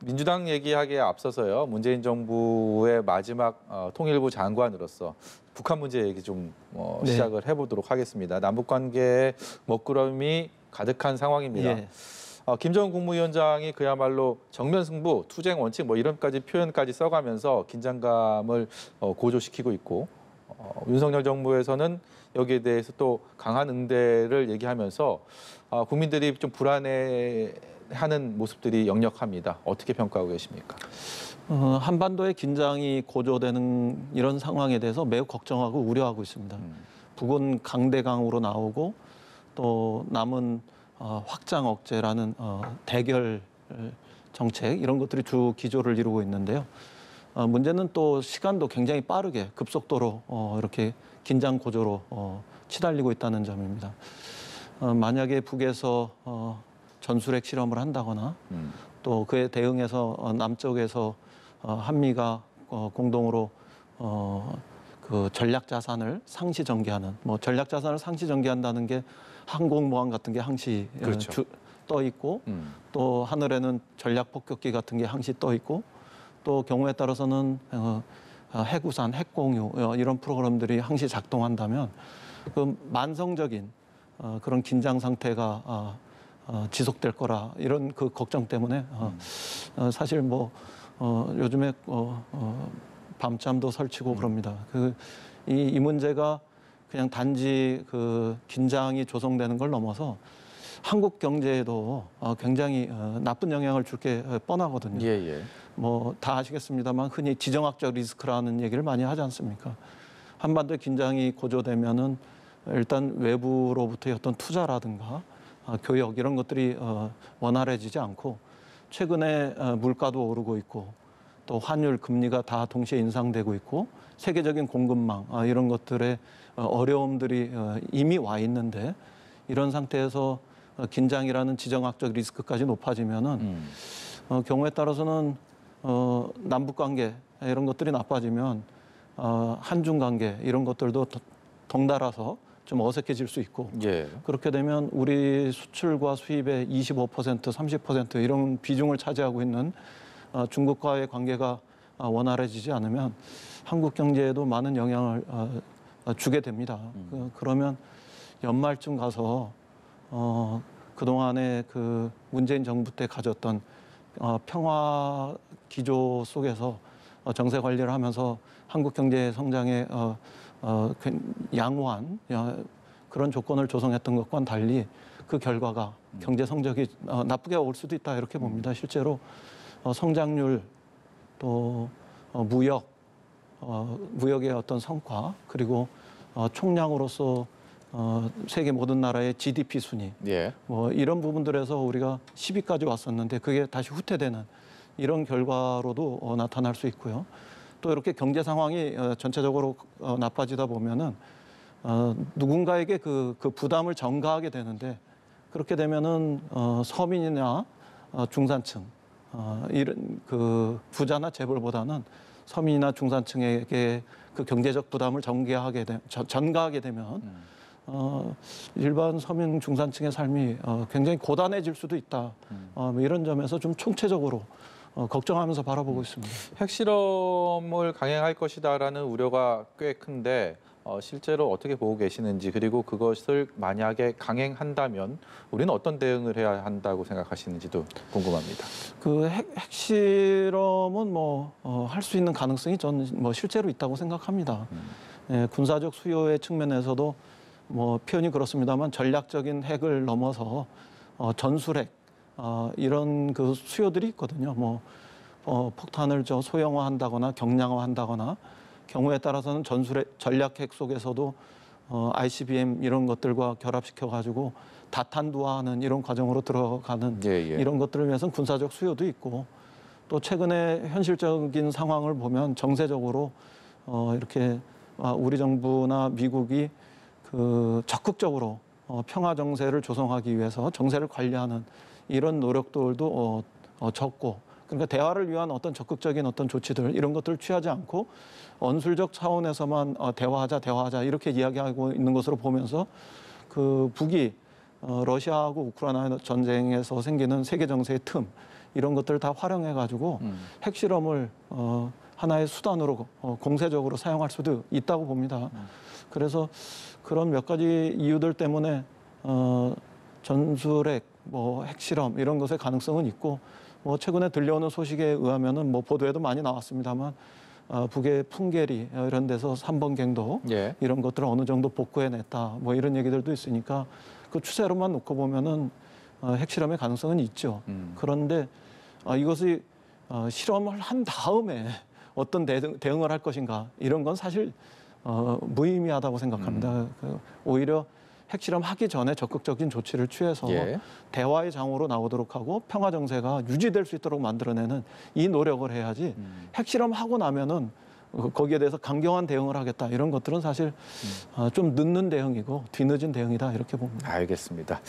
민주당 얘기하기에 앞서서요. 문재인 정부의 마지막 통일부 장관으로서 북한 문제 얘기 좀 네. 시작을 해보도록 하겠습니다. 남북 관계에 먹구름이 가득한 상황입니다. 예. 김정은 국무위원장이 그야말로 정면 승부, 투쟁 원칙 뭐 이런까지 표현까지 써가면서 긴장감을 고조시키고 있고 윤석열 정부에서는 여기에 대해서 또 강한 응대를 얘기하면서 국민들이 좀 불안해하는 모습들이 역력합니다. 어떻게 평가하고 계십니까? 한반도의 긴장이 고조되는 이런 상황에 대해서 매우 걱정하고 우려하고 있습니다. 북은 강대강으로 나오고 또 남은 확장 억제라는 대결 정책 이런 것들이 주 기조를 이루고 있는데요. 문제는 또 시간도 굉장히 빠르게 급속도로 이렇게 긴장 고조로 치달리고 있다는 점입니다. 만약에 북에서 전술핵 실험을 한다거나 또 그에 대응해서 남쪽에서 한미가 공동으로 그 전략 자산을 상시 전개하는 전략 자산을 상시 전개한다는 게 항공모함 같은 게 항시 그렇죠. 떠 있고 또 하늘에는 전략 폭격기 같은 게 항시 떠 있고 또 경우에 따라서는 핵우산, 핵공유 이런 프로그램들이 항시 작동한다면 그 만성적인 그런 긴장 상태가 지속될 거라 이런 그 걱정 때문에 사실 요즘에 밤잠도 설치고 그럽니다. 이 문제가 그냥 단지 그 긴장이 조성되는 걸 넘어서 한국 경제에도 굉장히 나쁜 영향을 줄 게 뻔하거든요. 예. 다 아시겠습니다만 흔히 지정학적 리스크라는 얘기를 많이 하지 않습니까? 한반도 긴장이 고조되면은 일단 외부로부터의 어떤 투자라든가 교역 이런 것들이 원활해지지 않고 최근에 물가도 오르고 있고 또 환율 금리가 다 동시에 인상되고 있고 세계적인 공급망 이런 것들의 어려움들이 이미 와 있는데 이런 상태에서 긴장이라는 지정학적 리스크까지 높아지면은 경우에 따라서는 남북 관계 이런 것들이 나빠지면 한중 관계 이런 것들도 덩달아서 좀 어색해질 수 있고 예. 그렇게 되면 우리 수출과 수입의 25%, 30% 이런 비중을 차지하고 있는 중국과의 관계가 원활해지지 않으면 한국 경제에도 많은 영향을 주게 됩니다. 그러면 연말쯤 가서 그동안에 그 문재인 정부 때 가졌던 평화 기조 속에서 정세 관리를 하면서 한국 경제 성장에 양호한 그런 조건을 조성했던 것과는 달리 그 결과가 경제 성적이 나쁘게 올 수도 있다 이렇게 봅니다. 실제로 성장률 또 무역의 어떤 성과 그리고 총량으로서 세계 모든 나라의 GDP 순위 예. 이런 부분들에서 우리가 10위까지 왔었는데 그게 다시 후퇴되는 이런 결과로도 나타날 수 있고요. 또 이렇게 경제 상황이 전체적으로 나빠지다 보면은 누군가에게 그 부담을 전가하게 되는데 그렇게 되면은 서민이나 중산층 이런 그 부자나 재벌보다는 서민이나 중산층에게 그 경제적 부담을 전가하게 되면 일반 서민 중산층의 삶이 굉장히 고단해질 수도 있다. 이런 점에서 좀 총체적으로 걱정하면서 바라보고 있습니다. 핵실험을 강행할 것이다라는 우려가 꽤 큰데 실제로 어떻게 보고 계시는지 그리고 그것을 만약에 강행한다면 우리는 어떤 대응을 해야 한다고 생각하시는지도 궁금합니다. 그 핵실험은 할 수 있는 가능성이 저는 실제로 있다고 생각합니다. 예, 군사적 수요의 측면에서도 표현이 그렇습니다만 전략적인 핵을 넘어서 전술핵 이런 그 수요들이 있거든요. 폭탄을 소형화한다거나 경량화한다거나 경우에 따라서는 전략핵 속에서도 ICBM 이런 것들과 결합시켜 가지고 다탄두화하는 이런 과정으로 들어가는 이런 것들을 위해서는 군사적 수요도 있고 또 최근에 현실적인 상황을 보면 정세적으로 이렇게 우리 정부나 미국이 그 적극적으로 평화 정세를 조성하기 위해서 정세를 관리하는 이런 노력들도 적고 그러니까 대화를 위한 어떤 적극적인 어떤 조치들 이런 것들을 취하지 않고 언술적 차원에서만 대화하자 이렇게 이야기하고 있는 것으로 보면서 그 북이 러시아하고 우크라이나 전쟁에서 생기는 세계 정세의 틈 이런 것들을 다 활용해 가지고 핵실험을 하나의 수단으로 공세적으로 사용할 수도 있다고 봅니다. 그래서 그런 몇 가지 이유들 때문에 전술핵, 뭐 핵실험 이런 것의 가능성은 있고, 뭐 최근에 들려오는 소식에 의하면은 뭐 보도에도 많이 나왔습니다만 북의 풍계리 이런 데서 3번 갱도 예. 이런 것들을 어느 정도 복구해냈다, 뭐 이런 얘기들도 있으니까 그 추세로만 놓고 보면은 핵실험의 가능성은 있죠. 그런데 이것이 실험을 한 다음에 어떤 대응을 할 것인가 이런 건 사실 무의미하다고 생각합니다. 오히려 핵실험 하기 전에 적극적인 조치를 취해서 예. 대화의 장으로 나오도록 하고 평화 정세가 유지될 수 있도록 만들어내는 이 노력을 해야지 핵실험 하고 나면은 거기에 대해서 강경한 대응을 하겠다 이런 것들은 사실 좀 늦는 대응이고 뒤늦은 대응이다 이렇게 봅니다. 알겠습니다.